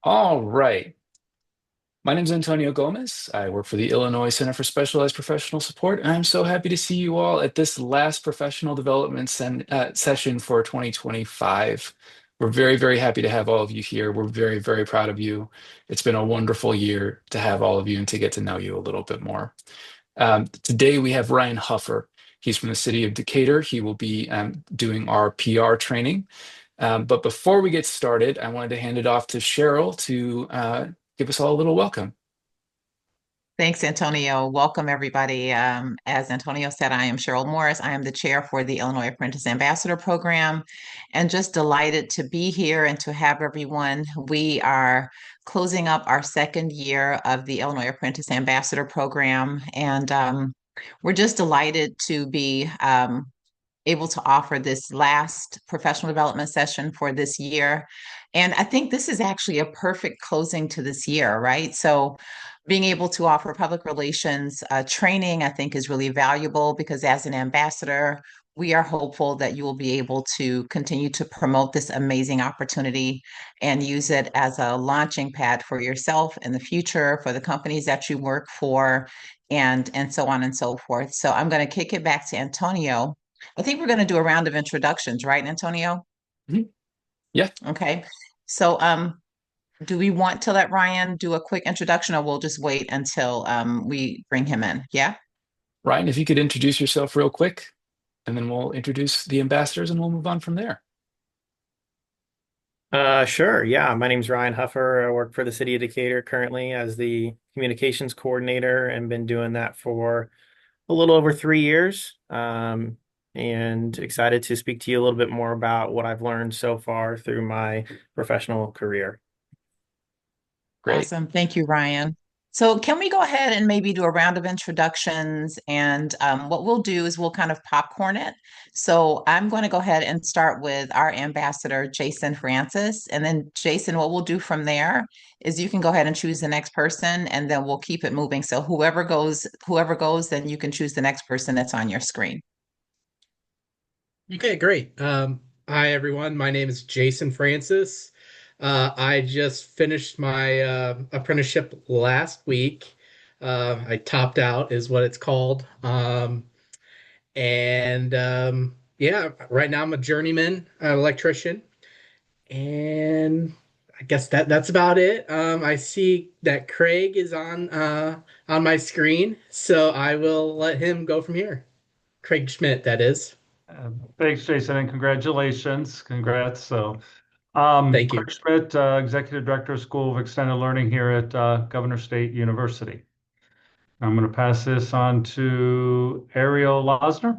All right. My name is Antonio Gomez. I work for the Illinois Center for Specialized Professional Support, and I'm so happy to see you all at this last professional development session for 2025. We're very, very happy to have all of you here. We're very, very proud of you. It's been a wonderful year to have all of you and to get to know you a little bit more. Today we have Ryan Huffer. He's from the city of Decatur. He will be doing our PR training. But before we get started, I wanted to hand it off to Cheryl to give us all a little welcome. Thanks, Antonio. Welcome, everybody. As Antonio said, I am Cheryl Morris. I am the chair for the Illinois Apprentice Ambassador Program, and just delighted to be here and to have everyone. We are closing up our second year of the Illinois Apprentice Ambassador Program, and we're just delighted to be able to offer this last professional development session for this year. And I think this is actually a perfect closing to this year, right? So being able to offer public relations training, I think, is really valuable because as an ambassador, we are hopeful that you will be able to continue to promote this amazing opportunity and use it as a launching pad for yourself in the future, for the companies that you work for, and so on and so forth. So I'm going to kick it back to Antonio. I think we're going to do a round of introductions, right, Antonio? Mhm. Yeah, Okay. So, do we want to let Ryan do a quick introduction, or we'll just wait until we bring him in? Yeah. Ryan, if you could introduce yourself real quick, and then we'll introduce the ambassadors and we'll move on from there. Sure. Yeah. My name's Ryan Huffer. I work for the city of Decatur currently as the communications coordinator and been doing that for a little over 3 years. And excited to speak to you a little bit more about what I've learned so far through my professional career. Great. Awesome. Thank you, Ryan. So, can we go ahead and maybe do a round of introductions? And what we'll do is we'll kind of popcorn it. So, I'm going to go ahead and start with our ambassador, Jason Francis. And then, Jason, what we'll do from there is you can go ahead and choose the next person, and then we'll keep it moving. So, whoever goes, then you can choose the next person that's on your screen. Okay, great. Hi, everyone. My name is Jason Francis. I just finished my apprenticeship last week. I topped out, is what it's called. Yeah, right now I'm a journeyman electrician, and I guess that's about it. I see that Craig is on my screen, so I will let him go from here. Craig Schmidt, that is. Thanks, Jason, and congratulations. Congrats. Thank you. Craig Schmidt, Executive Director of School of Extended Learning here at Governor State University. I'm going to pass this on to Ariel Losner.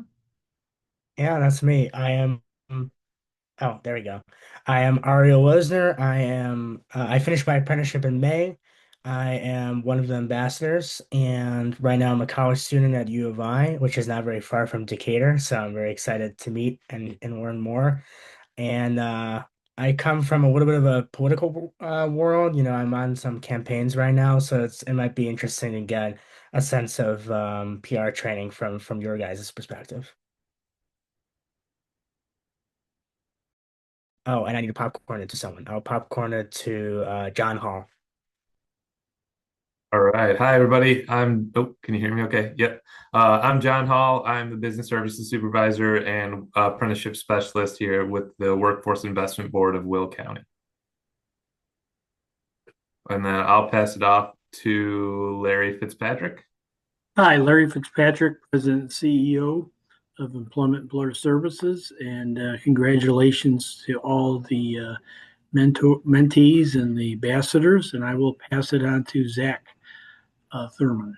Yeah, that's me. Oh, there we go. I am Ariel Wesner. I finished my apprenticeship in May. I am one of the ambassadors, and right now I'm a college student at U of I, which is not very far from Decatur. So I'm very excited to meet and learn more. And I come from a little bit of a political world. I'm on some campaigns right now, so it might be interesting to get a sense of PR training from your guys' perspective. Oh, and I need to popcorn it to someone. I'll popcorn it to John Hall. All right. Hi, everybody. Can you hear me okay? Yep. I'm John Hall. I'm the Business Services Supervisor and Apprenticeship Specialist here with the Workforce Investment Board of Will County. And then I'll pass it off to Larry Fitzpatrick. Hi, Larry Fitzpatrick, President and CEO of Employment Employer Services, and congratulations to all the mentees and the ambassadors. And I will pass it on to Zach Thurman.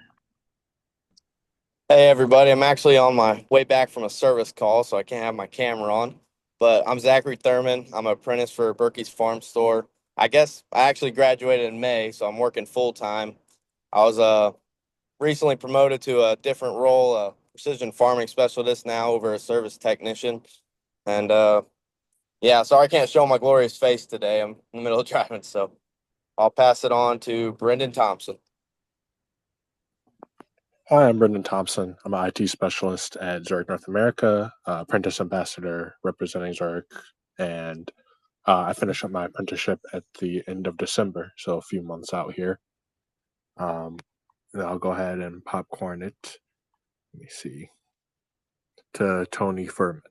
Hey everybody, I'm actually on my way back from a service call, so I can't have my camera on. But I'm Zachary Thurman. I'm an apprentice for Berkey's Farm Store. I guess I actually graduated in May, so I'm working full time. I was recently promoted to a different role, a precision farming specialist now over a service technician. And yeah, sorry I can't show my glorious face today. I'm in the middle of driving, so I'll pass it on to Brendan Thompson. Hi, I'm Brendan Thompson. I'm an IT specialist at Zurich North America, apprentice ambassador representing Zurich, and I finished up my apprenticeship at the end of December, so a few months out here. And I'll go ahead and popcorn it. Let me see. To Tony Furman.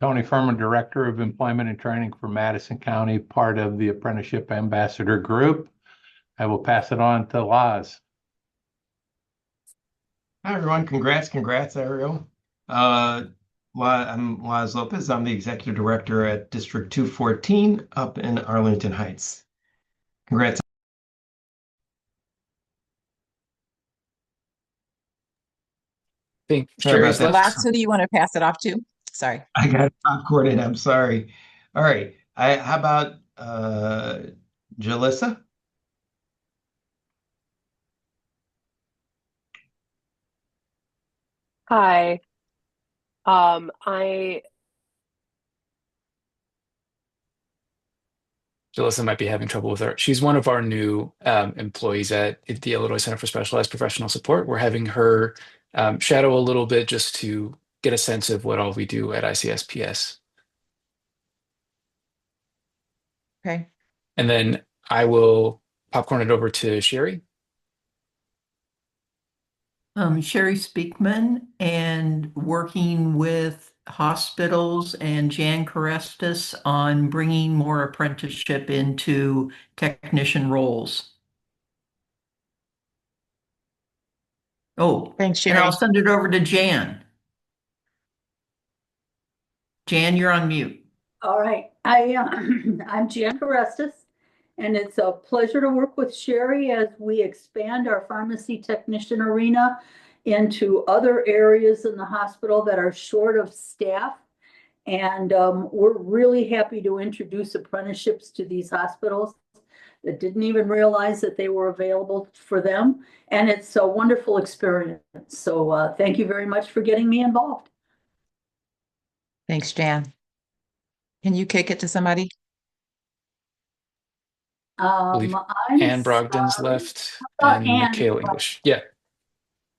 Tony Furman, Director of Employment and Training for Madison County, part of the Apprenticeship Ambassador Group. I will pass it on to Laz. Hi, everyone. Congrats, Ariel. I'm Laz Lopez. I'm the Executive Director at District 214 up in Arlington Heights. Congrats. I think Sorry about Sherry's that. left. Last, who do you want to pass it off to? Sorry. I got popcorn in. I'm sorry. All right. How about Jalissa? Hi. I Jalissa might be having trouble with her. She's one of our new employees at the Illinois Center for Specialized Professional Support. We're having her shadow a little bit just to get a sense of what all we do at ICSPS. Okay. And then I will popcorn it over to Sherry. Sherry Speakman, and working with hospitals and Jan Carestis on bringing more apprenticeship into technician roles. Oh, Thanks, and I'll Sherry. send it over to Jan. Jan, you're on mute. All right, I'm Jan Carestis, and it's a pleasure to work with Sherry as we expand our pharmacy technician arena into other areas in the hospital that are short of staff. And we're really happy to introduce apprenticeships to these hospitals that didn't even realize that they were available for them. And it's a wonderful experience. So thank you very much for getting me involved. Thanks, Jan. Can you kick it to somebody? believe I'm Ann Brogdon's sorry. left How about and Ann? Mikhail English. Yeah.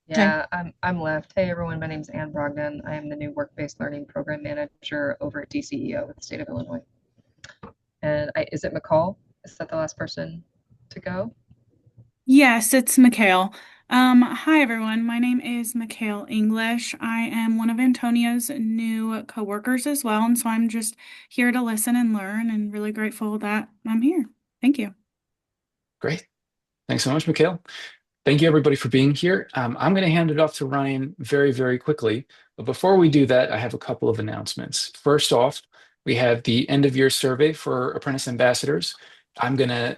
Yeah, I'm left. Hey everyone, my name's Ann Brogdon. I am the new Work-Based Learning Program Manager over at DCEO with the state of Illinois. And is it McCall? Is that the last person to go? Yes, it's Mikhail. Hi everyone. My name is Mikhail English. I am one of Antonio's new coworkers as well, and so I'm just here to listen and learn and really grateful that I'm here. Thank you. Great. Thanks so much, Mikhail. Thank you, everybody, for being here. I'm going to hand it off to Ryan very, very quickly. But before we do that, I have a couple of announcements. First off, we have the end of year survey for Apprentice Ambassadors. I'm going to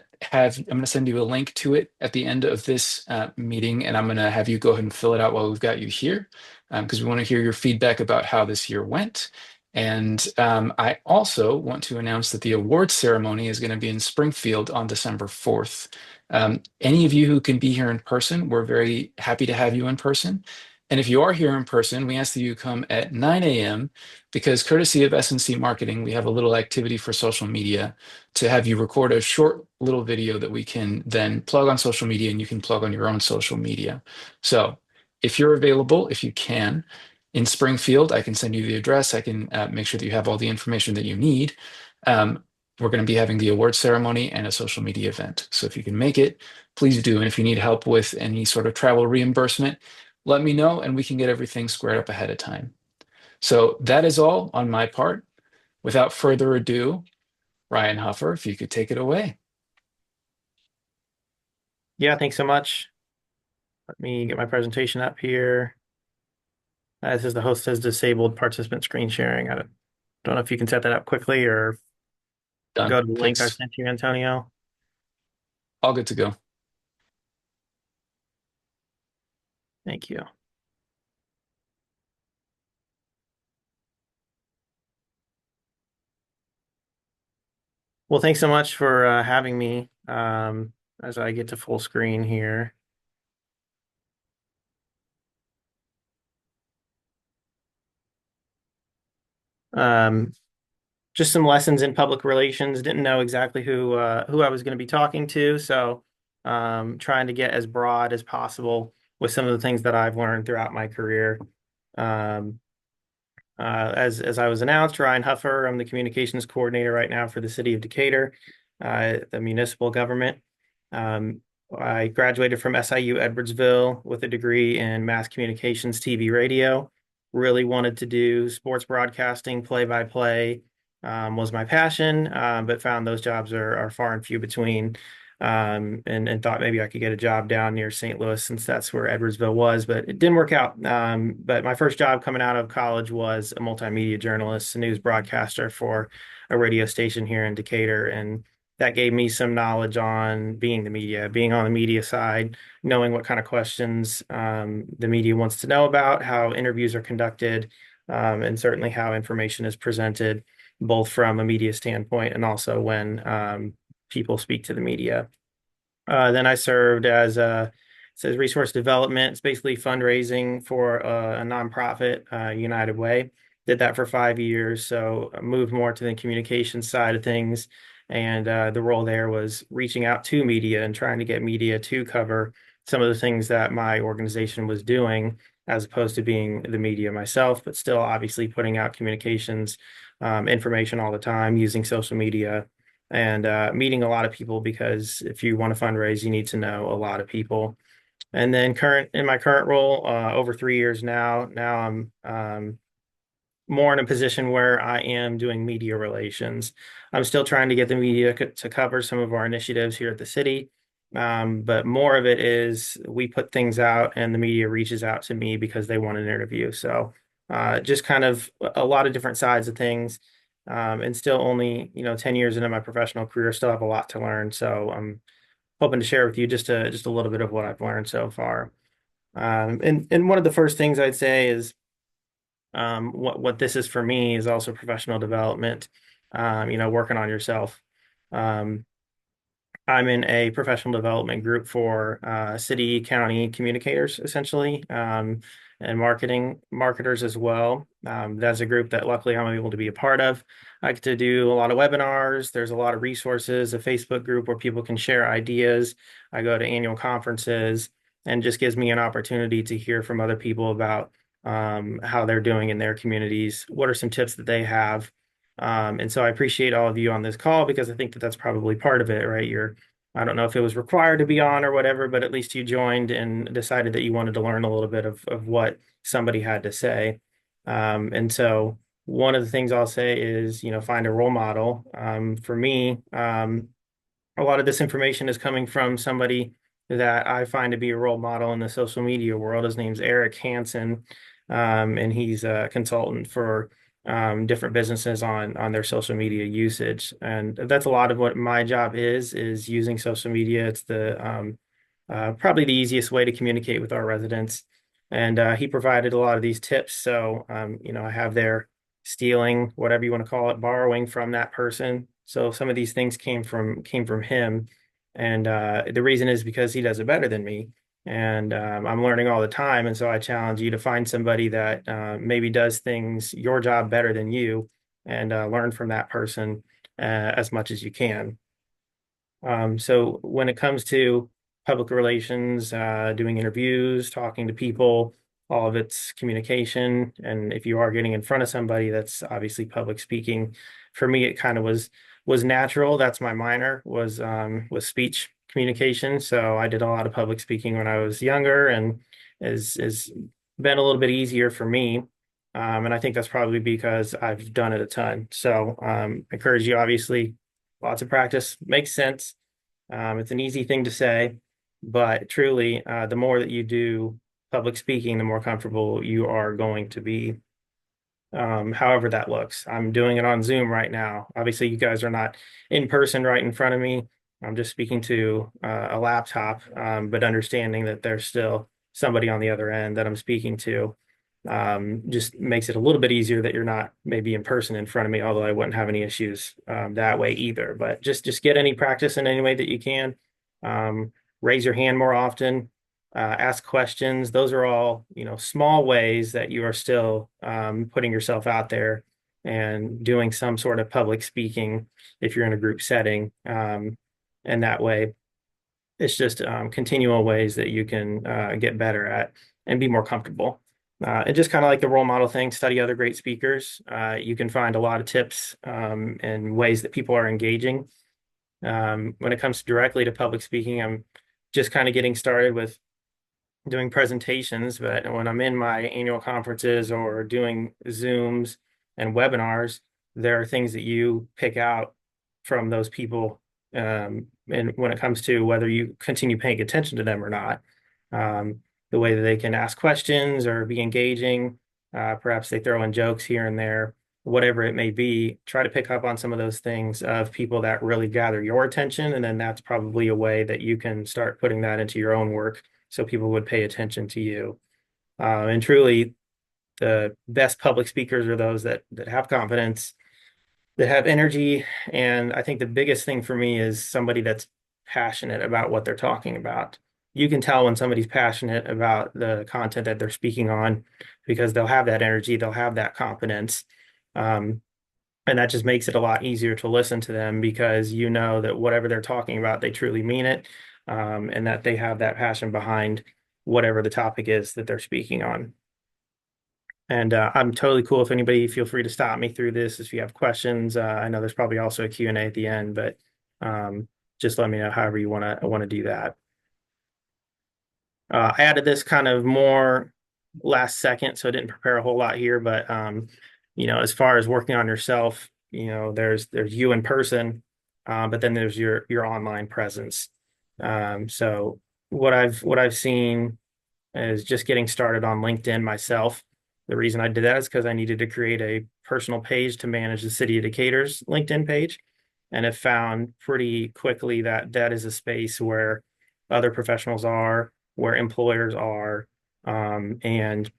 send you a link to it at the end of this meeting, and I'm going to have you go ahead and fill it out while we've got you here, because we want to hear your feedback about how this year went. And I also want to announce that the awards ceremony is going to be in Springfield on December 4th. Any of you who can be here in person, we're very happy to have you in person. And if you are here in person, we ask that you come at 9 a.m. because courtesy of SNC Marketing, we have a little activity for social media to have you record a short little video that we can then plug on social media, and you can plug on your own social media. So if you're available, if you can, in Springfield, I can send you the address. I can make sure that you have all the information that you need. We're going to be having the award ceremony and a social media event. So if you can make it, please do. And if you need help with any sort of travel reimbursement, let me know and we can get everything squared up ahead of time. So that is all on my part. Without further ado, Ryan Huffer, if you could take it away. Yeah, thanks so much. Let me get my presentation up here. This is the host has disabled participant screen sharing. I don't know if you can set that up quickly or Done. go to the link I Thanks. sent you, Antonio. All good to go. Thank you. Well, thanks so much for having me as I get to full screen here. Just some lessons in public relations. Didn't know exactly who I was going to be talking to, so trying to get as broad as possible with some of the things that I've learned throughout my career. As I was announced, Ryan Huffer, I'm the communications coordinator right now for the city of Decatur, the municipal government. Um, I graduated from SIU Edwardsville with a degree in mass communications, TV, radio. Really wanted to do sports broadcasting, play-by-play, was my passion, but found those jobs are far and few between. And thought maybe I could get a job down near St. Louis since that's where Edwardsville was, but it didn't work out. But my first job coming out of college was a multimedia journalist, a news broadcaster for a radio station here in Decatur. And that gave me some knowledge on being the media, being on the media side, knowing what kind of questions the media wants to know about, how interviews are conducted, and certainly how information is presented, both from a media standpoint and also when people speak to the media. Then I served as it says resource development. It's basically fundraising for a nonprofit, United Way. Did that for 5 years. So I moved more to the communication side of things. And the role there was reaching out to media and trying to get media to cover some of the things that my organization was doing, as opposed to being the media myself, but still obviously putting out communications, information all the time, using social media and meeting a lot of people, because if you want to fundraise, you need to know a lot of people. And then in my current role, over 3 years now I'm more in a position where I am doing media relations. I'm still trying to get the media to cover some of our initiatives here at the city. But more of it is we put things out and the media reaches out to me because they want an interview. So just kind of a lot of different sides of things. And still only, 10 years into my professional career, still have a lot to learn. So I'm hoping to share with you just a little bit of what I've learned so far. And one of the first things I'd say is what this is for me is also professional development, working on yourself. Um, I'm in a professional development group for city, county communicators, essentially, and marketers as well. That's a group that luckily I'm able to be a part of. I get to do a lot of webinars. There's a lot of resources, a Facebook group where people can share ideas. I go to annual conferences, and just gives me an opportunity to hear from other people about how they're doing in their communities. What are some tips that they have? And so I appreciate all of you on this call, because I think that that's probably part of it, right? I don't know if it was required to be on or whatever, but at least you joined and decided that you wanted to learn a little bit of what somebody had to say. And so one of the things I'll say is, find a role model. For me, a lot of this information is coming from somebody that I find to be a role model in the social media world. His name's Eric Hansen, and he's a consultant for different businesses on their social media usage. And that's a lot of what my job is using social media. It's the probably the easiest way to communicate with our residents. And he provided a lot of these tips. So, I have their stealing, whatever you want to call it, borrowing from that person. So some of these things came from him. And the reason is because he does it better than me. And I'm learning all the time. And so I challenge you to find somebody that maybe does things, your job better than you, and learn from that person as much as you can. So when it comes to public relations, doing interviews, talking to people, all of it's communication. And if you are getting in front of somebody, that's obviously public speaking. For me, it kind of was natural. That's my minor, was speech communication. So I did a lot of public speaking when I was younger, and is been a little bit easier for me. And I think that's probably because I've done it a ton. So I encourage you, obviously, lots of practice makes sense. It's an easy thing to say, but truly, the more that you do public speaking, the more comfortable you are going to be. However that looks. I'm doing it on Zoom right now. Obviously, you guys are not in person right in front of me. I'm just speaking to a laptop, but understanding that there's still somebody on the other end that I'm speaking to. Just makes it a little bit easier that you're not maybe in person in front of me, although I wouldn't have any issues that way either. But just get any practice in any way that you can. Raise your hand more often, ask questions. Those are all, small ways that you are still putting yourself out there and doing some sort of public speaking if you're in a group setting. And that way, it's just continual ways that you can get better at and be more comfortable. And just kind of like the role model thing, study other great speakers. You can find a lot of tips and ways that people are engaging. When it comes directly to public speaking, I'm just kind of getting started with doing presentations, but when I'm in my annual conferences or doing Zooms and webinars, there are things that you pick out from those people. And when it comes to whether you continue paying attention to them or not, the way that they can ask questions or be engaging, perhaps they throw in jokes here and there, whatever it may be, try to pick up on some of those things of people that really gather your attention. And then that's probably a way that you can start putting that into your own work so people would pay attention to you. And truly, the best public speakers are those that have confidence, that have energy. And I think the biggest thing for me is somebody that's passionate about what they're talking about. You can tell when somebody's passionate about the content that they're speaking on because they'll have that energy, they'll have that confidence. Um, and that just makes it a lot easier to listen to them because you know that whatever they're talking about, they truly mean it, and that they have that passion behind whatever the topic is that they're speaking on. And I'm totally cool if anybody feel free to stop me through this if you have questions. I know there's probably also a Q&A at the end, but just let me know however you want to do that. I added this kind of more last second, so I didn't prepare a whole lot here, but as far as working on yourself, there's you in person, but then there's your online presence. So what I've seen is just getting started on LinkedIn myself. The reason I did that is because I needed to create a personal page to manage the City of Decatur's LinkedIn page, and have found pretty quickly that that is a space where other professionals are, where employers are, and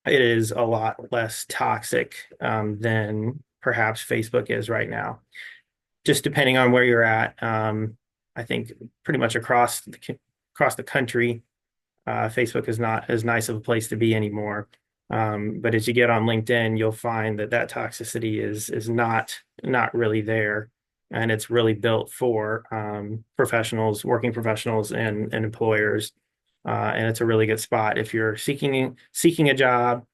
it is a lot less toxic than perhaps Facebook is right now. Just depending on where you're at, I think pretty much across the country, Facebook is not as nice of a place to be anymore. But as you get on LinkedIn, you'll find that that toxicity is not really there, and it's really built for professionals, working professionals, and employers. And it's a really good spot if you're seeking a job,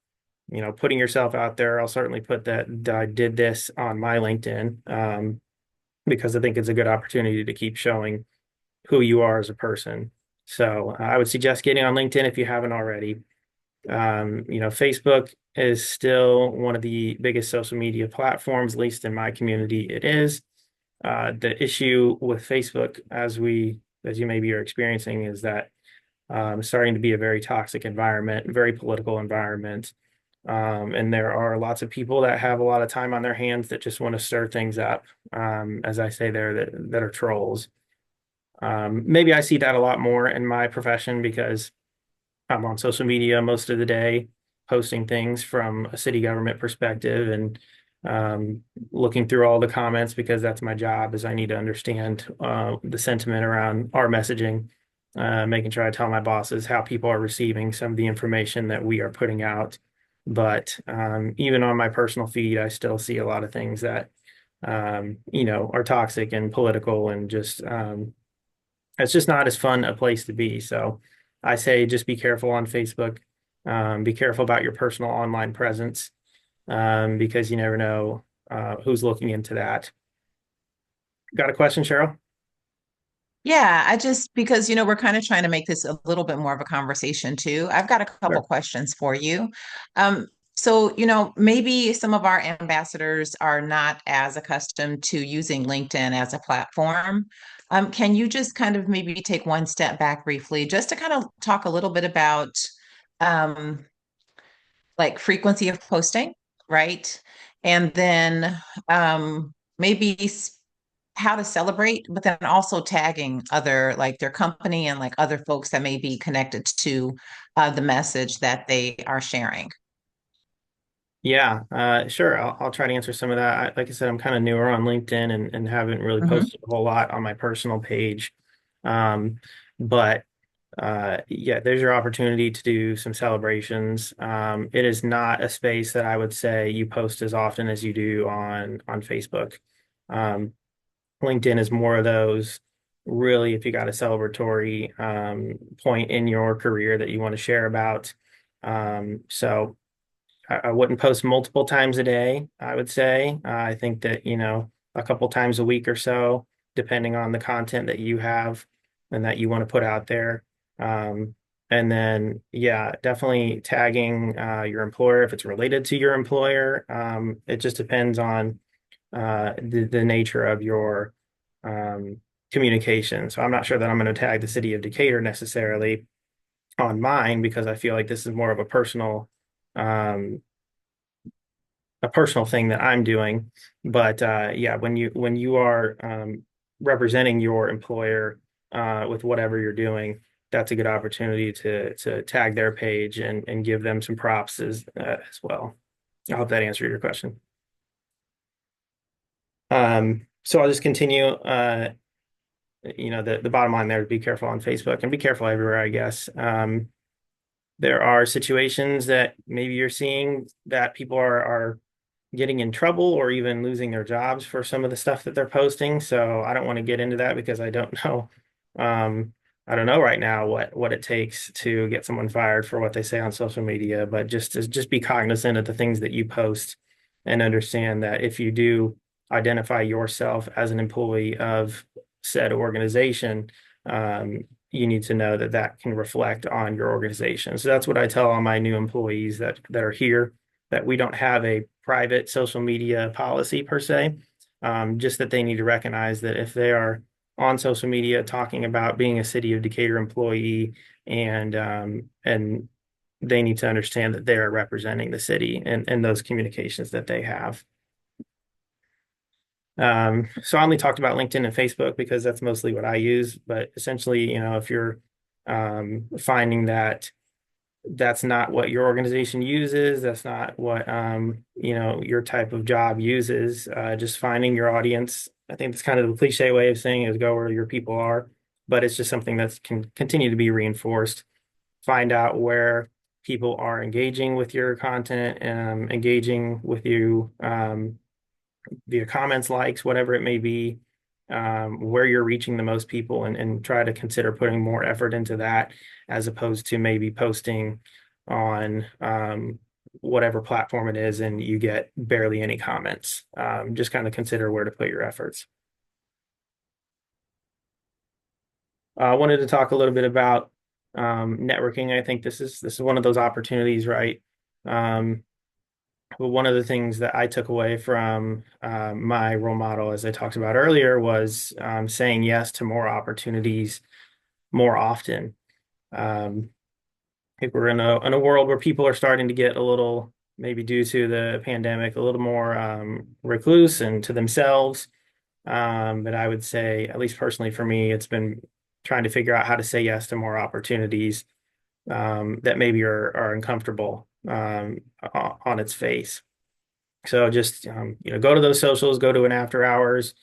putting yourself out there. I'll certainly put that I did this on my LinkedIn because I think it's a good opportunity to keep showing who you are as a person. So I would suggest getting on LinkedIn if you haven't already. Facebook is still one of the biggest social media platforms, at least in my community, it is. The issue with Facebook, as you maybe are experiencing, is that starting to be a very toxic environment, very political environment. And there are lots of people that have a lot of time on their hands that just want to stir things up, as I say there, that are trolls. Maybe I see that a lot more in my profession because I'm on social media most of the day, posting things from a city government perspective and looking through all the comments because that's my job, is I need to understand the sentiment around our messaging, making sure I tell my bosses how people are receiving some of the information that we are putting out. But even on my personal feed, I still see a lot of things that are toxic and political, and just it's just not as fun a place to be. So I say just be careful on Facebook. Be careful about your personal online presence because you never know who's looking into that. Got a question, Cheryl? Yeah, because we're kind of trying to make this a little bit more of a conversation too. I've got a couple Sure. questions for you. So, maybe some of our ambassadors are not as accustomed to using LinkedIn as a platform. Can you just kind of maybe take one step back briefly, just to kind of talk a little bit about um, like frequency of posting, right? And then maybe how to celebrate, but then also tagging other, like their company and like other folks that may be connected to the message that they are sharing. Yeah, sure. I'll try to answer some of that. Like I said, I'm kind of newer on LinkedIn and haven't really posted a whole lot on my personal page. But yeah, there's your opportunity to do some celebrations. It is not a space that I would say you post as often as you do on Facebook. Um, LinkedIn is more of those, really, if you got a celebratory point in your career that you want to share about, So I wouldn't post multiple times a day, I would say. I think that, a couple times a week or so, depending on the content that you have and that you want to put out there. And then, yeah, definitely tagging your employer if it's related to your employer. It just depends on the nature of your communication. So I'm not sure that I'm going to tag the city of Decatur necessarily on mine because I feel like this is more of um, a personal thing that I'm doing. But yeah, when you are representing your employer with whatever you're doing, that's a good opportunity to tag their page and give them some props as well. I hope that answered your question. So I'll just continue. The bottom line there is be careful on Facebook and be careful everywhere, I guess. There are situations that maybe you're seeing that people are getting in trouble or even losing their jobs for some of the stuff that they're posting. So I don't want to get into that because I don't know. Um, I don't know right now what it takes to get someone fired for what they say on social media, but just be cognizant of the things that you post and understand that if you do identify yourself as an employee of said organization, you need to know that that can reflect on your organization. So that's what I tell all my new employees that are here, that we don't have a private social media policy per se, just that they need to recognize that if they are on social media talking about being a City of Decatur employee and they need to understand that they are representing the city and those communications that they have. So I only talked about LinkedIn and Facebook because that's mostly what I use, but essentially, if you're finding that that's not what your organization uses, that's not what your type of job uses, just finding your audience. I think that's kind of the cliche way of saying is go where your people are, but it's just something that can continue to be reinforced. Find out where people are engaging with your content, engaging with you via comments, likes, whatever it may be, where you're reaching the most people and try to consider putting more effort into that as opposed to maybe posting on whatever platform it is and you get barely any comments. Just kind of consider where to put your efforts. I wanted to talk a little bit about networking. I think this is one of those opportunities, right? But one of the things that I took away from my role model, as I talked about earlier, was saying yes to more opportunities more often. I think we're in a world where people are starting to get a little, maybe due to the pandemic, a little more recluse and to themselves. But I would say, at least personally for me, it's been trying to figure out how to say yes to more opportunities that maybe are uncomfortable on its face. So just go to those socials, go to an after hours,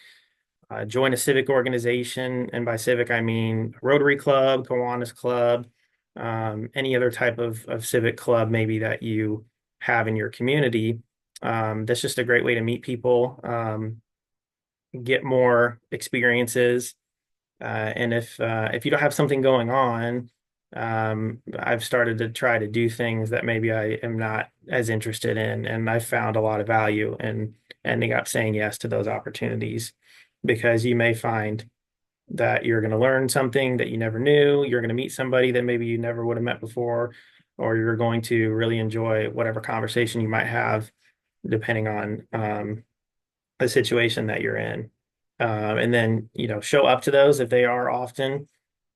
join a civic organization, and by civic I mean Rotary Club, Kiwanis Club, any other type of civic club maybe that you have in your community. That's just a great way to meet people, get more experiences, and if you don't have something going on, I've started to try to do things that maybe I am not as interested in, and I found a lot of value in ending up saying yes to those opportunities because you may find that you're going to learn something that you never knew, you're going to meet somebody that maybe you never would have met before, or you're going to really enjoy whatever conversation you might have, depending on the situation that you're in. And then, show up to those if they are often,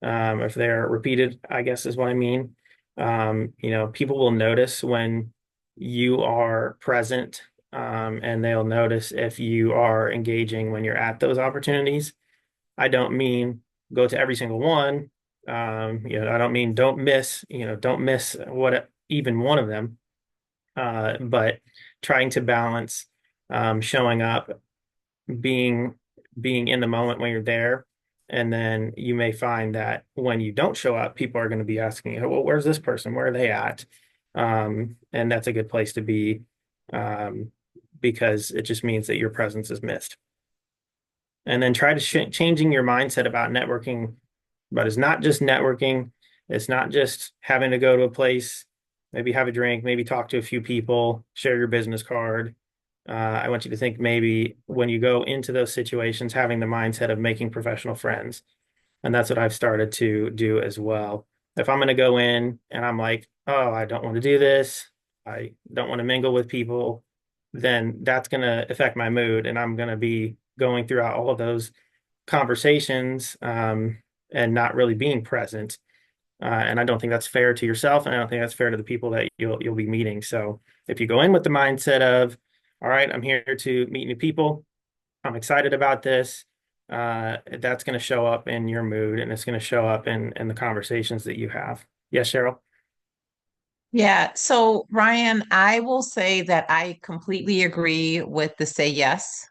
if they're repeated, I guess is what I mean. People will notice when you are present, and they'll notice if you are engaging when you're at those opportunities. I don't mean go to every single one. I don't mean don't miss even one of them. But trying to balance showing up, being in the moment when you're there. And then you may find that when you don't show up, people are going to be asking you, well, where's this person? Where are they at? And that's a good place to be because it just means that your presence is missed. And then try to changing your mindset about networking, but it's not just networking. It's not just having to go to a place maybe have a drink, maybe talk to a few people, share your business card. I want you to think maybe when you go into those situations, having the mindset of making professional friends. And that's what I've started to do as well. If I'm going to go in and I'm like, oh, I don't want to do this, I don't want to mingle with people, then that's going to affect my mood. And I'm going to be going throughout all of those conversations and not really being present. And I don't think that's fair to yourself, and I don't think that's fair to the people that you'll be meeting. So if you go in with the mindset of, all right, I'm here to meet new people, I'm excited about this, that's going to show up in your mood, and it's going to show up in the conversations that you have. Yes, Cheryl? Yeah, so Ryan, I will say that I completely agree with the say yes.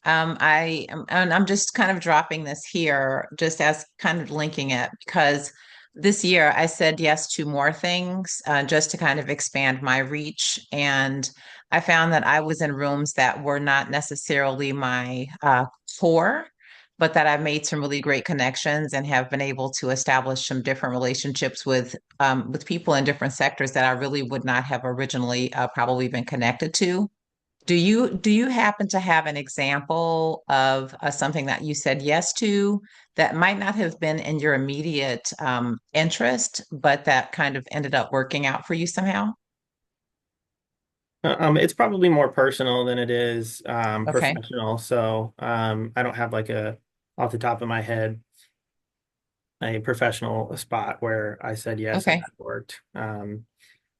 And I'm just kind of dropping this here, just as kind of linking it, because this year I said yes to more things, just to kind of expand my reach. And I found that I was in rooms that were not necessarily my core, but that I've made some really great connections and have been able to establish some different relationships with people in different sectors that I really would not have originally probably been connected to. Do you happen to have an example of something that you said yes to that might not have been in your immediate interest, but that kind of ended up working out for you somehow? It's probably more personal than it is Okay. professional. So I don't have like a, off the top of my head, a professional spot where I said yes and Okay. that worked.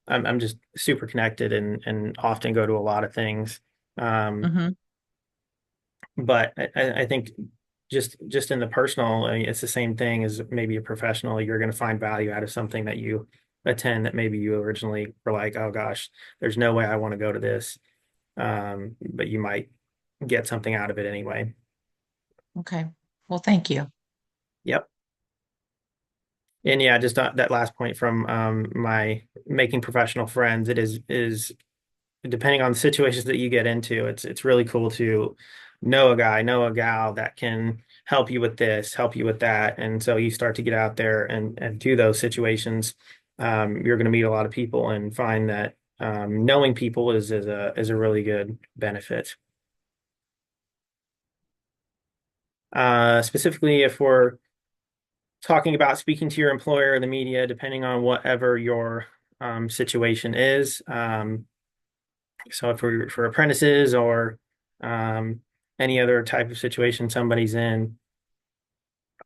I'm just super connected and often go to a lot of things. Um, Mm-hmm. but I think just in the personal, I mean, it's the same thing as maybe a professional. You're going to find value out of something that you attend that maybe you originally were like, oh gosh, there's no way I want to go to this. But you might get something out of it anyway. Okay. Well, thank you. Yep. And yeah, just that last point from my making professional friends, it is depending on the situations that you get into, it's really cool to know a guy, know a gal that can help you with this, help you with that. And so you start to get out there and do those situations. You're going to meet a lot of people and find that knowing people is a really good benefit. Specifically, if we're talking about speaking to your employer or the media, depending on whatever your situation is. So for apprentices or any other type of situation somebody's in,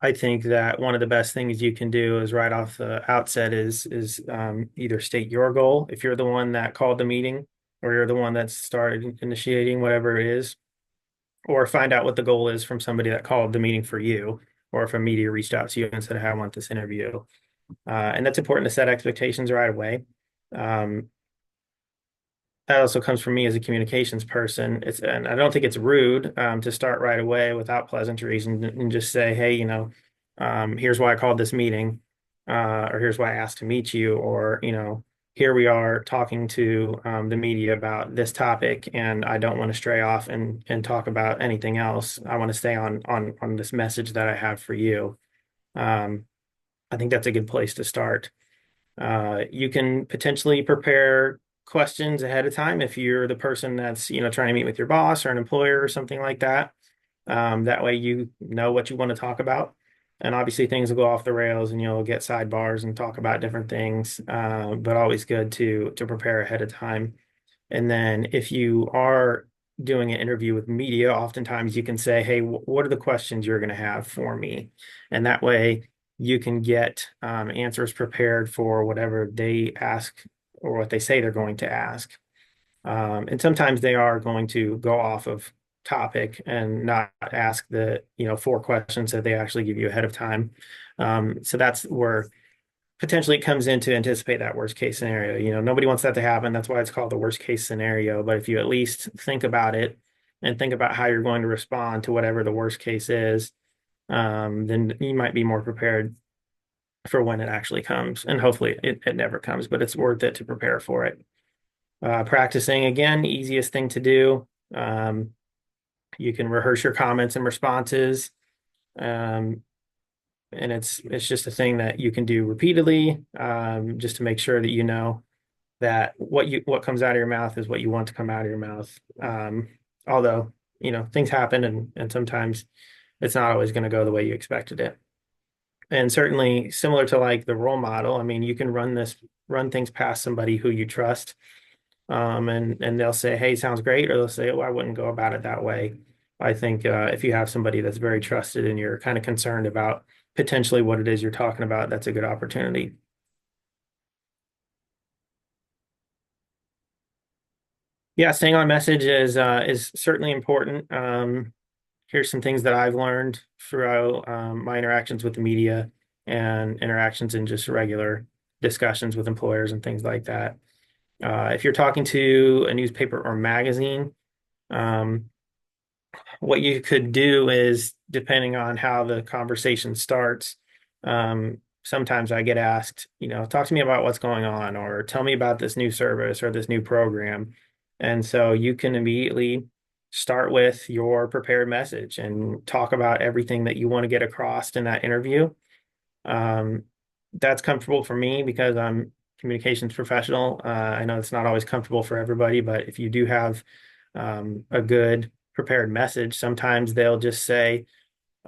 I think that one of the best things you can do is right off the outset is either state your goal if you're the one that called the meeting or you're the one that started initiating whatever it is, or find out what the goal is from somebody that called the meeting for you, or if a media reached out to you and said, "Hey, I want this interview." And that's important to set expectations right away. Um, that also comes from me as a communications person. And I don't think it's rude to start right away without pleasantries and just say, hey, here's why I called this meeting, or here's why I asked to meet you, or, here we are talking to the media about this topic, and I don't want to stray off and talk about anything else. I want to stay on this message that I have for you. Um, I think that's a good place to start. You can potentially prepare questions ahead of time if you're the person that's, trying to meet with your boss or an employer or something like that. That way you know what you want to talk about. And obviously things will go off the rails and you'll get sidebars and talk about different things. But always good to prepare ahead of time. And then if you are doing an interview with media, oftentimes you can say, hey, what are the questions you're going to have for me? And that way you can get answers prepared for whatever they ask or what they say they're going to ask. And sometimes they are going to go off of topic and not ask the, four questions that they actually give you ahead of time. So that's where potentially it comes in to anticipate that worst case scenario. Nobody wants that to happen. That's why it's called the worst case scenario. But if you at least think about it and think about how you're going to respond to whatever the worst case is, then you might be more prepared for when it actually comes. And hopefully it never comes, but it's worth it to prepare for it. Practicing again, easiest thing to do. You can rehearse your comments and responses. Um, and it's just a thing that you can do repeatedly, just to make sure that that what comes out of your mouth is what you want to come out of your mouth. Although, things happen and sometimes it's not always going to go the way you expected it. And certainly similar to like the role model, I mean, you can run things past somebody who you trust, and they'll say, "Hey, sounds great," or they'll say, "Oh, I wouldn't go about it that way." I think if you have somebody that's very trusted and you're kind of concerned about potentially what it is you're talking about, that's a good opportunity. Yeah, staying on message is certainly important. Here's some things that I've learned throughout my interactions with the media and interactions in just regular discussions with employers and things like that. If you're talking to a newspaper or magazine, um, what you could do is, depending on how the conversation starts, sometimes I get asked, talk to me about what's going on, or tell me about this new service or this new program. And so you can immediately start with your prepared message and talk about everything that you want to get across in that interview. Um, that's comfortable for me because I'm a communications professional. I know it's not always comfortable for everybody, but if you do have a good prepared message, sometimes they'll just say,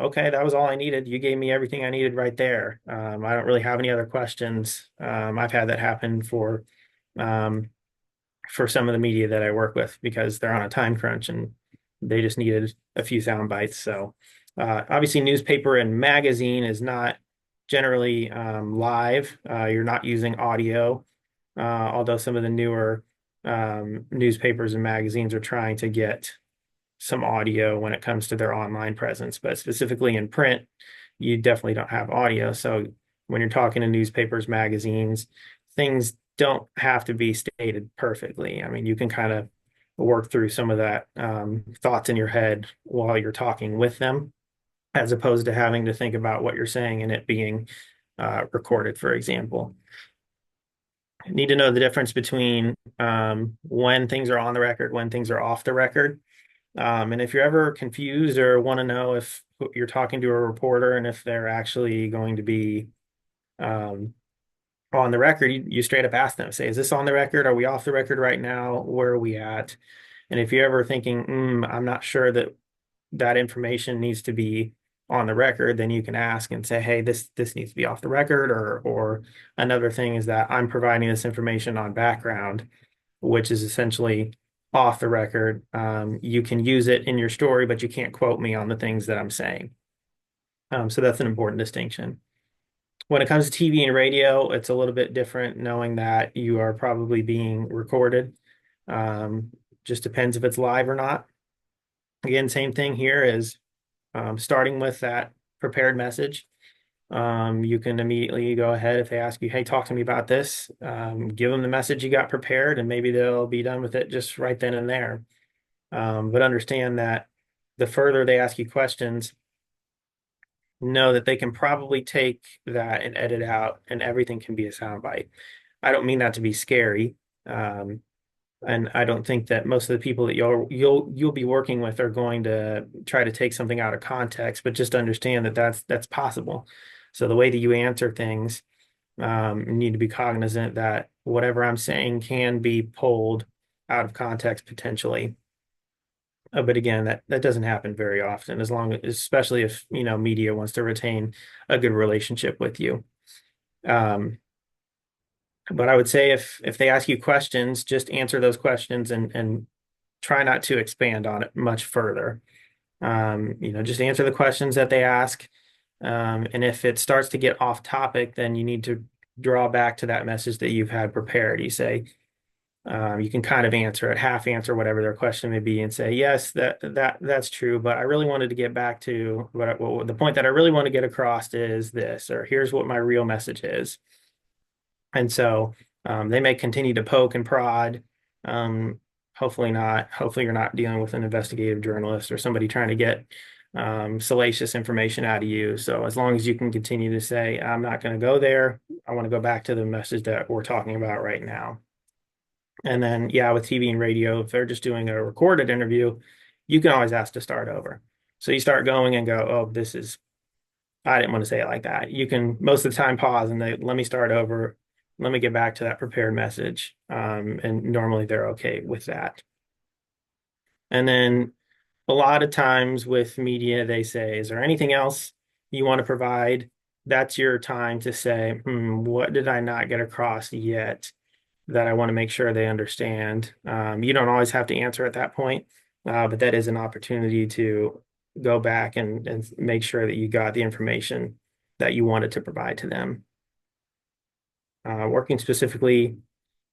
"Okay, that was all I needed. You gave me everything I needed right there. I don't really have any other questions." I've had that happen um, for some of the media that I work with because they're on a time crunch and they just needed a few sound bites. So obviously, newspaper and magazine is not generally live. You're not using audio, although some of the newer newspapers and magazines are trying to get some audio when it comes to their online presence. But specifically in print, you definitely don't have audio. So when you're talking to newspapers, magazines, things don't have to be stated perfectly. I mean, you can kind of work through some of that thoughts in your head while you're talking with them, as opposed to having to think about what you're saying and it being recorded, for example. You need to know the difference between when things are on the record, when things are off the record. And if you're ever confused or want to know if you're talking to a reporter and if they're actually going to be um, on the record, you straight up ask them, say, "Is this on the record? Are we off the record right now? Where are we at?" And if you're ever thinking, I'm not sure that that information needs to be on the record, then you can ask and say, "Hey, this needs to be off the record," or another thing is that I'm providing this information on background, which is essentially off the record. You can use it in your story, but you can't quote me on the things that I'm saying. So that's an important distinction. When it comes to TV and radio, it's a little bit different, knowing that you are probably being recorded. Um, just depends if it's live or not. Again, same thing here is starting with that prepared message. You can immediately go ahead if they ask you, "Hey, talk to me about this." Give them the message you got prepared, and maybe they'll be done with it just right then and there. But understand that the further they ask you questions, know that they can probably take that and edit out, and everything can be a soundbite. I don't mean that to be scary. Um, and I don't think that most of the people that you'll be working with are going to try to take something out of context, but just understand that that's possible. So the way that you answer things, you need to be cognizant that whatever I'm saying can be pulled out of context potentially. But again, that doesn't happen very often, especially if media wants to retain a good relationship with you. But I would say if they ask you questions, just answer those questions and try not to expand on it much further. Just answer the questions that they ask. And if it starts to get off topic, then you need to draw back to that message that you've had prepared. You say, you can kind of answer it, half answer whatever their question may be, and say, "Yes, that's true, but I really wanted to get back to the point that I really want to get across is this, or here's what my real message is." And so they may continue to poke and prod. Hopefully not. Hopefully you're not dealing with an investigative journalist or somebody trying to get salacious information out of you. So as long as you can continue to say, "I'm not going to go there. I want to go back to the message that we're talking about right now." And then, yeah, with TV and radio, if they're just doing a recorded interview, you can always ask to start over. So you start going and go, "Oh, I didn't want to say it like that." You can most of the time pause and let me start over. let me get back to that prepared message. And normally they're okay with that. And then a lot of times with media, they say, is there anything else you want to provide? That's your time to say, what did I not get across yet that I want to make sure they understand? You don't always have to answer at that point, but that is an opportunity to go back and make sure that you got the information that you wanted to provide to them. Working specifically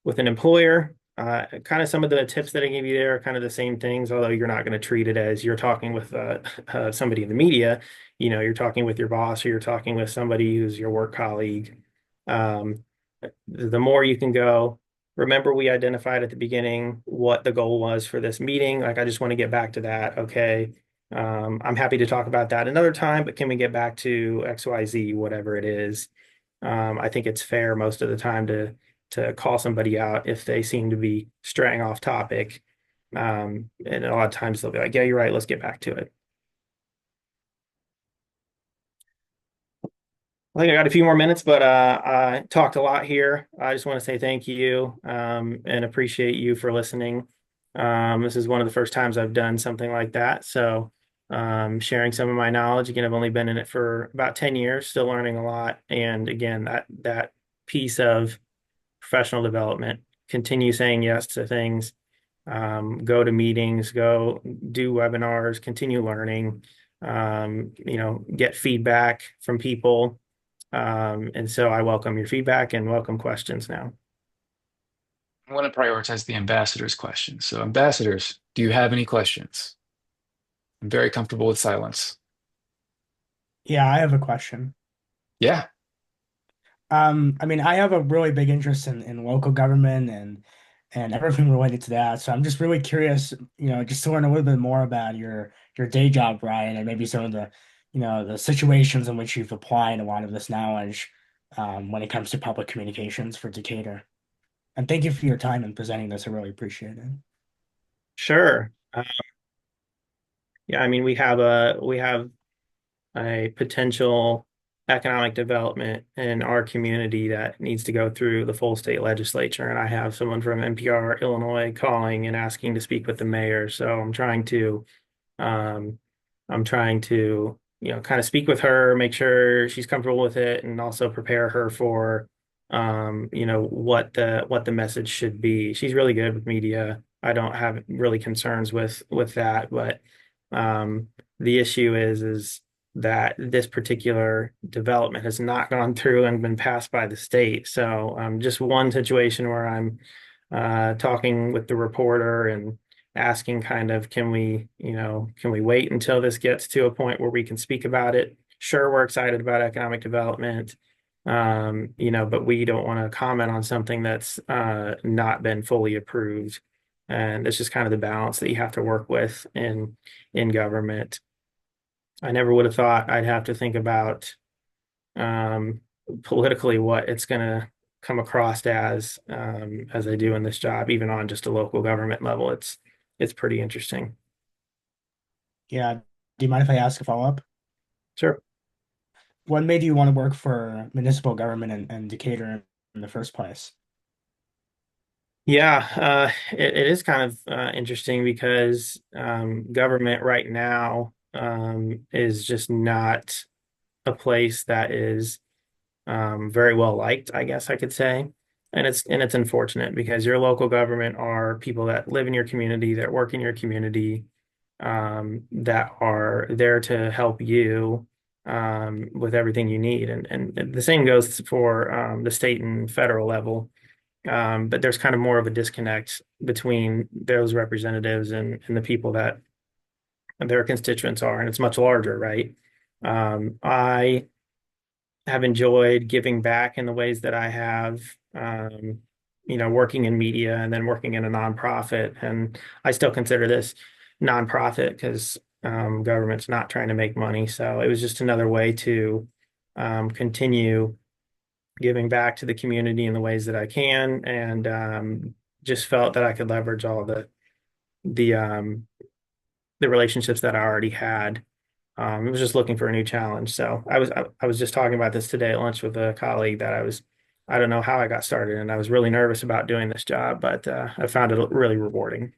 with an employer, kind of some of the tips that I gave you there are kind of the same things, although you're not going to treat it as you're talking with somebody in the media. You're talking with your boss or you're talking with somebody who's your work colleague. Um, the more you can go, remember we identified at the beginning what the goal was for this meeting. Like, I just want to get back to that. Okay. I'm happy to talk about that another time, but can we get back to XYZ, whatever it is? I think it's fair most of the time to call somebody out if they seem to be straying off topic. And a lot of times they'll be like, yeah, you're right, let's get back to it. I think I got a few more minutes, but I talked a lot here. I just want to say thank you and appreciate you for listening. This is one of the first times I've done something like that. So sharing some of my knowledge. Again, I've only been in it for about 10 years, still learning a lot. And again, that piece of professional development, continue saying yes to things, go to meetings, go do webinars, continue learning, get feedback from people. And so I welcome your feedback and welcome questions now. I want to prioritize the ambassadors' questions. So, ambassadors, do you have any questions? I'm very comfortable with silence. Yeah, I have a question. Yeah. I mean, I have a really big interest in local government and everything related to that. So I'm just really curious, just to learn a little bit more about your day job, Ryan, and maybe some of the situations in which you've applied a lot of this knowledge when it comes to public communications for Decatur. And thank you for your time in presenting this. I really appreciate it. Sure. Yeah, I mean, we have a potential economic development in our community that needs to go through the full state legislature. And I have someone from NPR Illinois calling and asking to speak with the mayor. So um, I'm trying to, kind of speak with her, make sure she's comfortable with it, and also prepare her for, what the message should be. She's really good with media. I don't have really concerns with that, but the issue is that this particular development has not gone through and been passed by the state. So just one situation where I'm talking with the reporter and asking kind of, can we wait until this gets to a point where we can speak about it? Sure, we're excited about economic development, but we don't want to comment on something that's not been fully approved. And it's just kind of the balance that you have to work with in government. I never would have thought I'd have to think about politically what it's going to come across as I do in this job, even on just a local government level. It's pretty interesting. Yeah. Do you mind if I ask a follow-up? Sure. What made you want to work for municipal government in Decatur in the first place? Yeah, it is kind of interesting because government right now is just not a place that is very well liked, I guess I could say. And it's unfortunate because your local government are people that live in your community, that work in your community, that are there to help you with everything you need. And the same goes for the state and federal level. But there's kind of more of a disconnect between those representatives and the people that their constituents are, and it's much larger, right? I have enjoyed giving back in the ways that I have, working in media and then working in a nonprofit. And I still consider this nonprofit because government's not trying to make money. So it was just another way to continue giving back to the community in the ways that I can, and just felt that I could leverage all the the relationships that I already had. I was just looking for a new challenge. So I was just talking about this today at lunch with a colleague that I was I don't know how I got started, and I was really nervous about doing this job, but I found it really rewarding.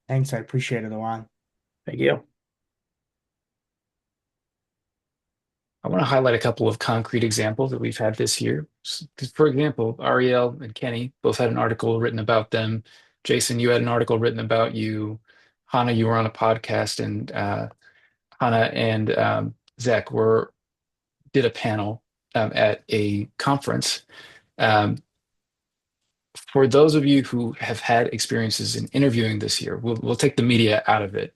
Thanks, I appreciate it a lot. Thank you. I want to highlight a couple of concrete examples that we've had this year. For example, Ariel and Kenny both had an article written about them. Jason, you had an article written about you. Hannah, you were on a podcast, and Hannah and Zach did a panel at a conference. Um, for those of you who have had experiences in interviewing this year, we'll take the media out of it.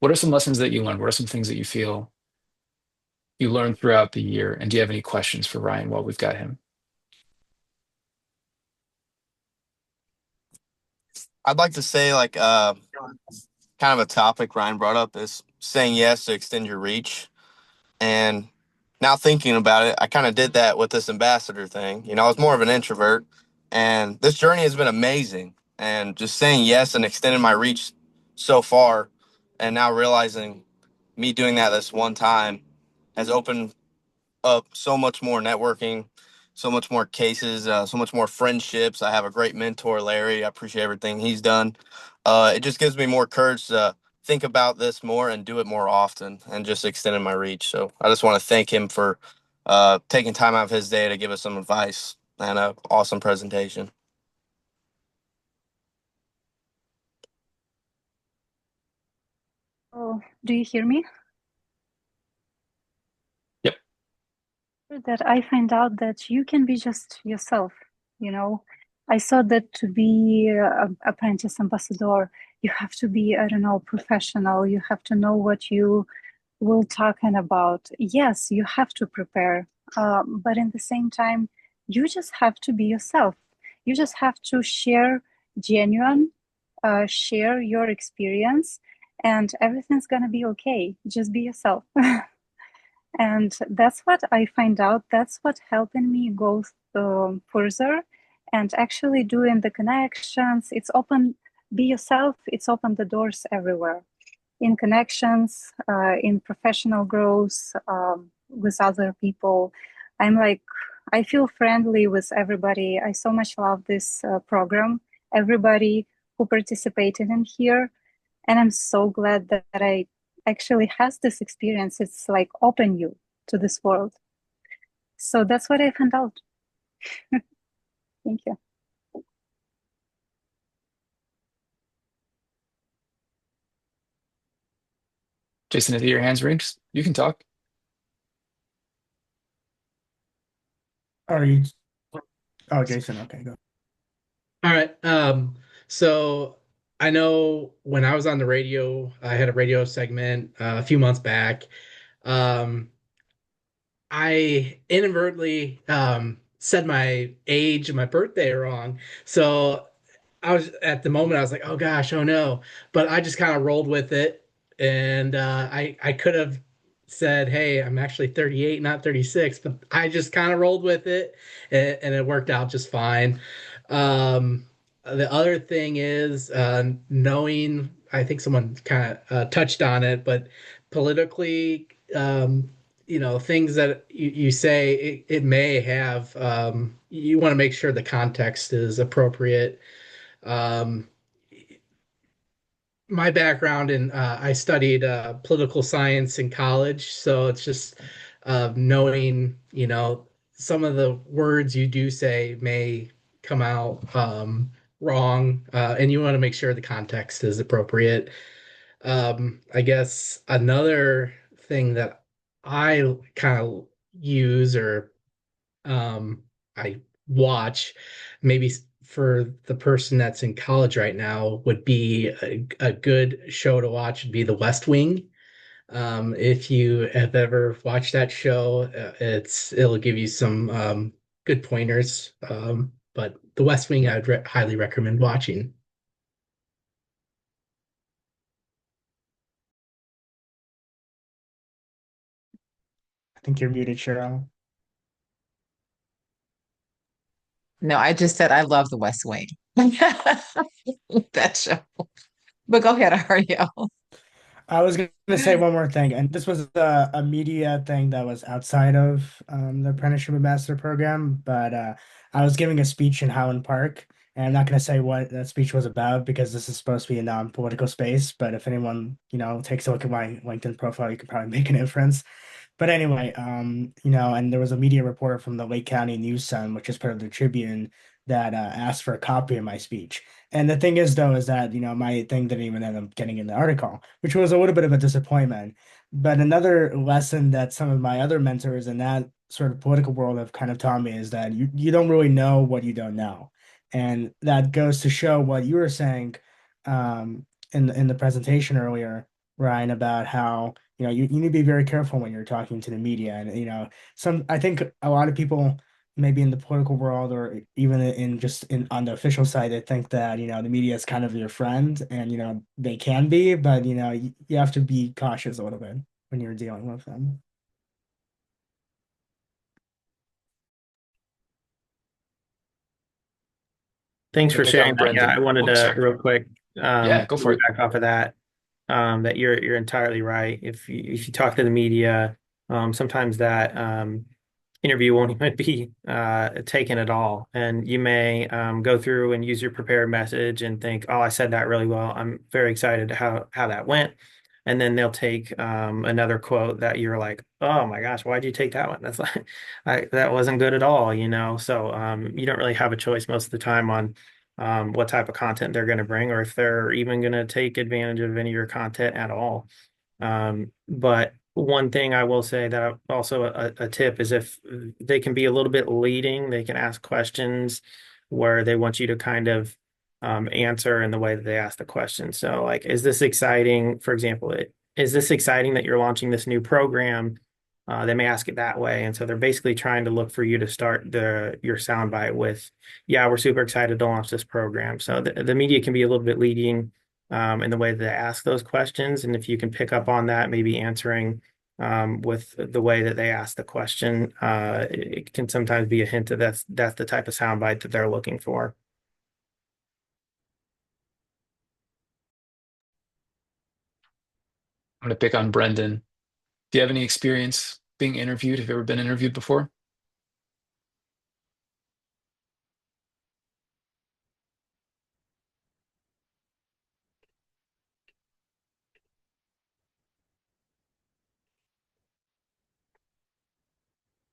What are some lessons that you learned? What are some things that you feel you learned throughout the year? And do you have any questions for Ryan while we've got him? I'd like to say, like, kind of a topic Ryan brought up is saying yes to extend your reach. And now thinking about it, I kind of did that with this ambassador thing. I was more of an introvert, and this journey has been amazing. And just saying yes and extending my reach so far, and now realizing me doing that this one time has opened up so much more networking, so much more cases, so much more friendships. I have a great mentor, Larry. I appreciate everything he's done. It just gives me more courage to think about this more and do it more often and just extending my reach. So I just want to thank him for taking time out of his day to give us some advice and an awesome presentation. Oh, do you hear me? Yep. That I find out that you can be just yourself, you know. I thought that to be a apprentice ambassador, you have to be, I don't know, professional. You have to know what you will talking about. Yes, you have to prepare, but in the same time, you just have to be yourself. You just have to share genuine, share your experience, and everything's gonna be okay. Just be yourself. And that's what I find out. That's what helping me go further and actually doing the connections. It's open, be yourself. It's open the doors everywhere in connections, in professional growth with other people. I'm like, I feel friendly with everybody. I so much love this program, everybody who participated in here. And I'm so glad that I actually has this experience. It's like open you to this world. So that's what I found out. Thank you. Jason, if your hands raised, you can talk. Are you? Oh, Jason. Okay, go. All right. So I know when I was on the radio, I had a radio segment a few months back. Um, I inadvertently said my age and my birthday wrong. So I was at the moment, I was like, oh gosh, oh no. But I just kind of rolled with it. And I could have said, hey, I'm actually 38, not 36, but I just kind of rolled with it and it worked out just fine. The other thing is knowing, I think someone kind of touched on it, but politically, things that you say, it may have, you want to make sure the context is appropriate. Um, my background in I studied political science in college, so it's just knowing, some of the words you do say may come out wrong, and you want to make sure the context is appropriate. I guess another thing that I kind of use or I watch, maybe for the person that's in college right now, would be a good show to watch would be The West Wing. If you have ever watched that show, it'll give you some good pointers. But The West Wing, I'd highly recommend watching. I think you're muted, Cheryl. No, I just said I love the West Wing. That show. But go ahead, Ariel. I was going to say one more thing, and this was a media thing that was outside of the apprenticeship ambassador program, but I was giving a speech in Highland Park, and I'm not going to say what that speech was about because this is supposed to be a non-political space. But if anyone, takes a look at my LinkedIn profile, you could probably make an inference. But anyway, and there was a media reporter from the Lake County News Sun, which is part of the Tribune, that asked for a copy of my speech. And the thing is, though, is that, my thing didn't even end up getting in the article, which was a little bit of a disappointment. But another lesson that some of my other mentors in that sort of political world have kind of taught me is that you don't really know what you don't know. And that goes to show what you were saying in the presentation earlier, Ryan, about how you need to be very careful when you're talking to the media. And I think a lot of people maybe in the political world or even in just in on the official side, they think that the media is kind of your friend, and they can be, but you have to be cautious a little bit when you're dealing with them. Thanks To for pick sharing on that. Yeah, I Brendan. wanted Oh, to sorry. real quick Yeah, go for it. back off of that. That you're entirely right. If you talk to the media, sometimes that interview won't even be taken at all, and you may go through and use your prepared message and think, "Oh, I said that really well. I'm very excited to how that went." And then they'll take another quote that you're like, "Oh my gosh, why'd you take that one? That's like that wasn't good at all," you know. So you don't really have a choice most of the time on what type of content they're going to bring, or if they're even going to take advantage of any of your content at all. But one thing I will say that also a tip is if they can be a little bit leading, they can ask questions where they want you to kind of answer in the way that they ask the question. So, like, is this exciting? For example, is this exciting that you're launching this new program? They may ask it that way, and so they're basically trying to look for you to start your soundbite with, "Yeah, we're super excited to launch this program." So the media can be a little bit leading in the way that they ask those questions, and if you can pick up on that, maybe answering with the way that they ask the question, it can sometimes be a hint that that's the type of soundbite that they're looking for. I'm going to pick on Brendan. Do you have any experience being interviewed? Have you ever been interviewed before?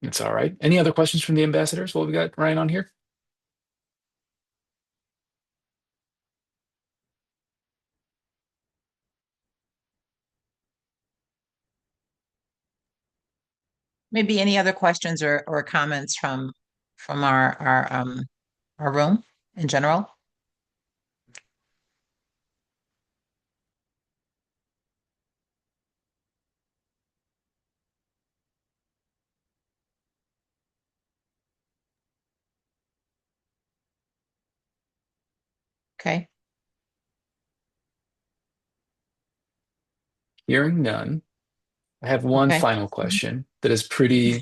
It's all right. Any other questions from the ambassadors? What we got Ryan on here? Maybe any other questions or comments from our room in general? Okay. Hearing none, I have one Okay. final question that is pretty,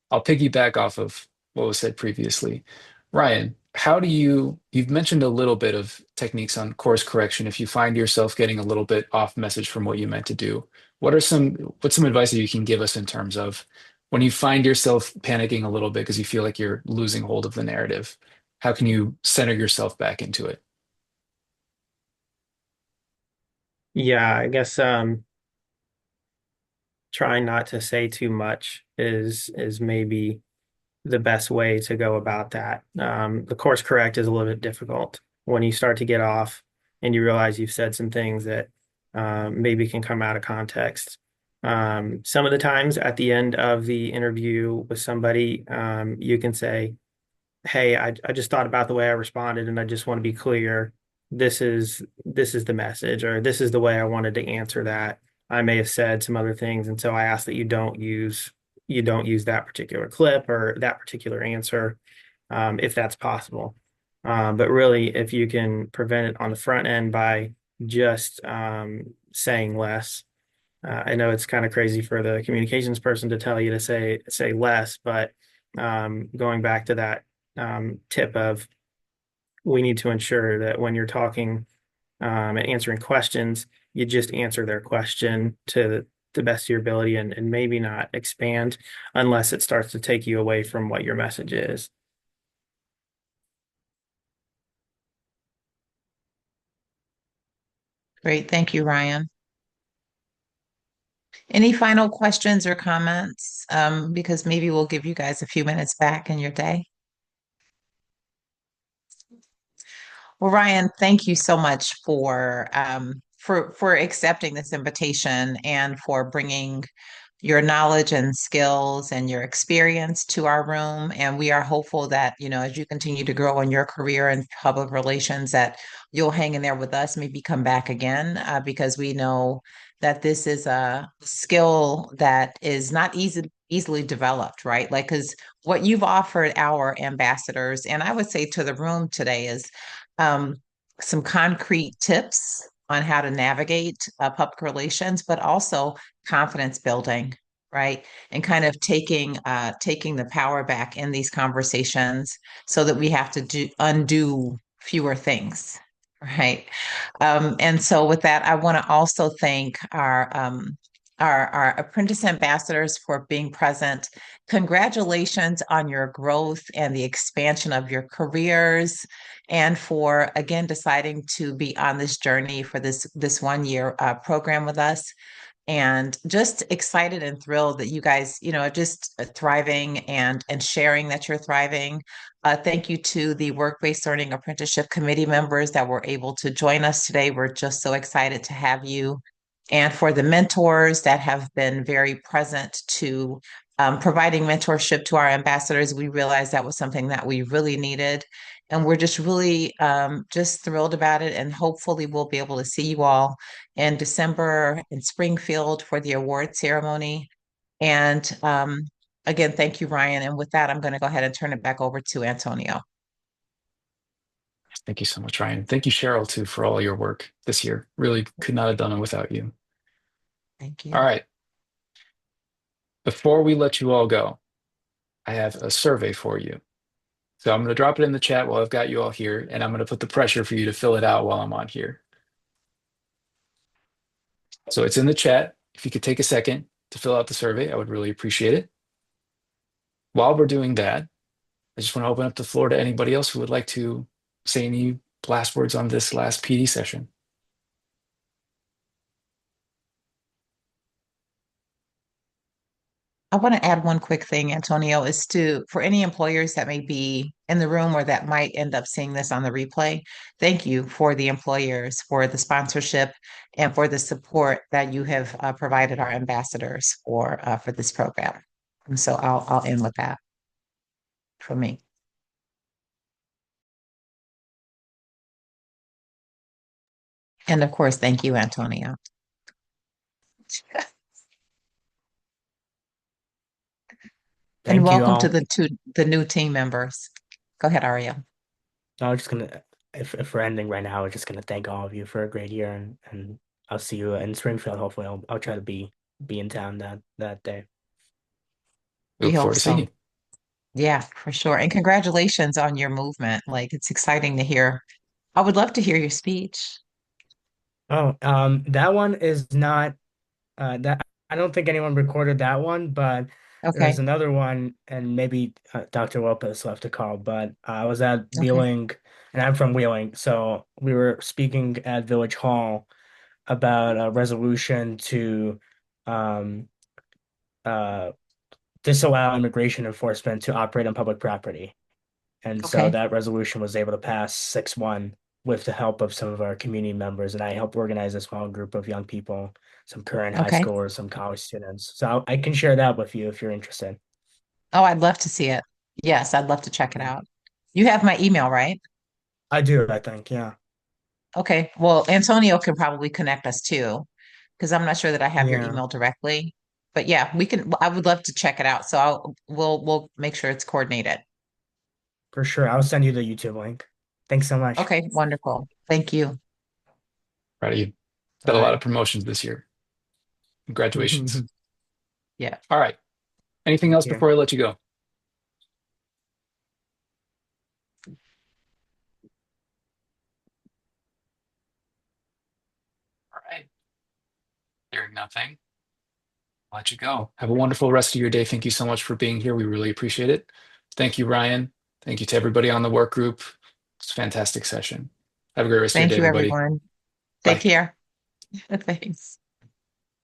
I'll piggyback off of what was said previously. Ryan, you've mentioned a little bit of techniques on course correction if you find yourself getting a little bit off message from what you meant to do. What's some advice that you can give us in terms of when you find yourself panicking a little bit because you feel like you're losing hold of the narrative? How can you center yourself back into it? Yeah, I guess trying not to say too much is maybe the best way to go about that. The course correct is a little bit difficult when you start to get off and you realize you've said some things that maybe can come out of context. Some of the times at the end of the interview with somebody, you can say, "Hey, I just thought about the way I responded, and I just want to be clear. This is the message, or this is the way I wanted to answer that. I may have said some other things, and so I ask that you don't use that particular clip or that particular answer, if that's possible. But really, if you can prevent it on the front end by just saying less. I know it's kind of crazy for the communications person to tell you to say less, but going back to that tip of we need to ensure that when you're talking and answering questions, you just answer their question to the best of your ability and maybe not expand unless it starts to take you away from what your message is. Great. Thank you, Ryan. Any final questions or comments? Because maybe we'll give you guys a few minutes back in your day. Well, Ryan, thank you so much for accepting this invitation and for bringing your knowledge and skills and your experience to our room. And we are hopeful that, as you continue to grow in your career in public relations, that you'll hang in there with us, maybe come back again, because we know that this is a skill that is not easily developed, right? Like, because what you've offered our ambassadors, and I would say to the room today, is um, some concrete tips on how to navigate public relations, but also confidence building, right? And kind of taking the power back in these conversations so that we have to undo fewer things, right? And so with that, I want to also thank our apprentice ambassadors for being present. Congratulations on your growth and the expansion of your careers, and for again deciding to be on this journey for this 1 year program with us, and just excited and thrilled that you guys, are just thriving and sharing that you're thriving. Thank you to the Work-Based Learning Apprenticeship Committee members that were able to join us today. We're just so excited to have you. And for the mentors that have been very present to providing mentorship to our ambassadors, we realized that was something that we really needed. And we're just really just thrilled about it. And hopefully we'll be able to see you all in December in Springfield for the award ceremony. And again, thank you, Ryan. And with that, I'm going to go ahead and turn it back over to Antonio. Thank you so much, Ryan. Thank you, Cheryl, too, for all your work this year. Really could not have done it without you. Thank you. All right. Before we let you all go, I have a survey for you. So I'm going to drop it in the chat while I've got you all here, and I'm going to put the pressure for you to fill it out while I'm on here. So it's in the chat. If you could take a second to fill out the survey, I would really appreciate it. While we're doing that, I just want to open up the floor to anybody else who would like to say any last words on this last PD session. I want to add one quick thing, Antonio, is for any employers that may be in the room or that might end up seeing this on the replay, thank you for the employers, for the sponsorship, and for the support that you have provided our ambassadors for this program. And so I'll end with that from me. And of course, thank you, Antonio. And welcome to the new team members. Go ahead, Ariel. I was just gonna, if we're ending right now, I was just gonna thank all of you for a great year, and I'll see you in Springfield. Hopefully, I'll try to be in town that day. We look forward to seeing you. Yeah, for sure. And congratulations on your movement. Like, it's exciting to hear. I would love to hear your speech. Oh, that one is not that I don't think anyone recorded that one, but there's Okay. another one, and maybe Dr. Lopez left a call, but I was at Okay. Wheeling, and I'm from Wheeling, so we were speaking at Village Hall about a resolution to um, disallow immigration enforcement to operate on public property. And so Okay. that resolution was able to pass 6-1 with the help of some of our community members. And I helped organize a small group of young people, some current high Okay. schoolers, some college students. So I can share that with you if you're interested. Oh, I'd love to see it. Yes, I'd love to check it out. You have my email, right? I do, I think, yeah. Okay. Well, Antonio can probably connect us too, because I'm not sure that I have your Yeah, email directly. But yeah, I would love to check it out. So we'll make sure it's coordinated. for sure. I'll send you the YouTube link. Thanks so much. Okay, wonderful. Thank you. Right, you got All a lot right. of promotions this year. Congratulations. Yeah. All right. Anything Thank else you. before I let you go? All right. Hearing nothing, I'll let you go. Have a wonderful rest of your day. Thank you so much for being here. We really appreciate it. Thank you, Ryan. Thank you to everybody on the work group. It's a fantastic session. Have a great rest of your Thank day, you, everybody. everyone. Bye. Take care. Thanks.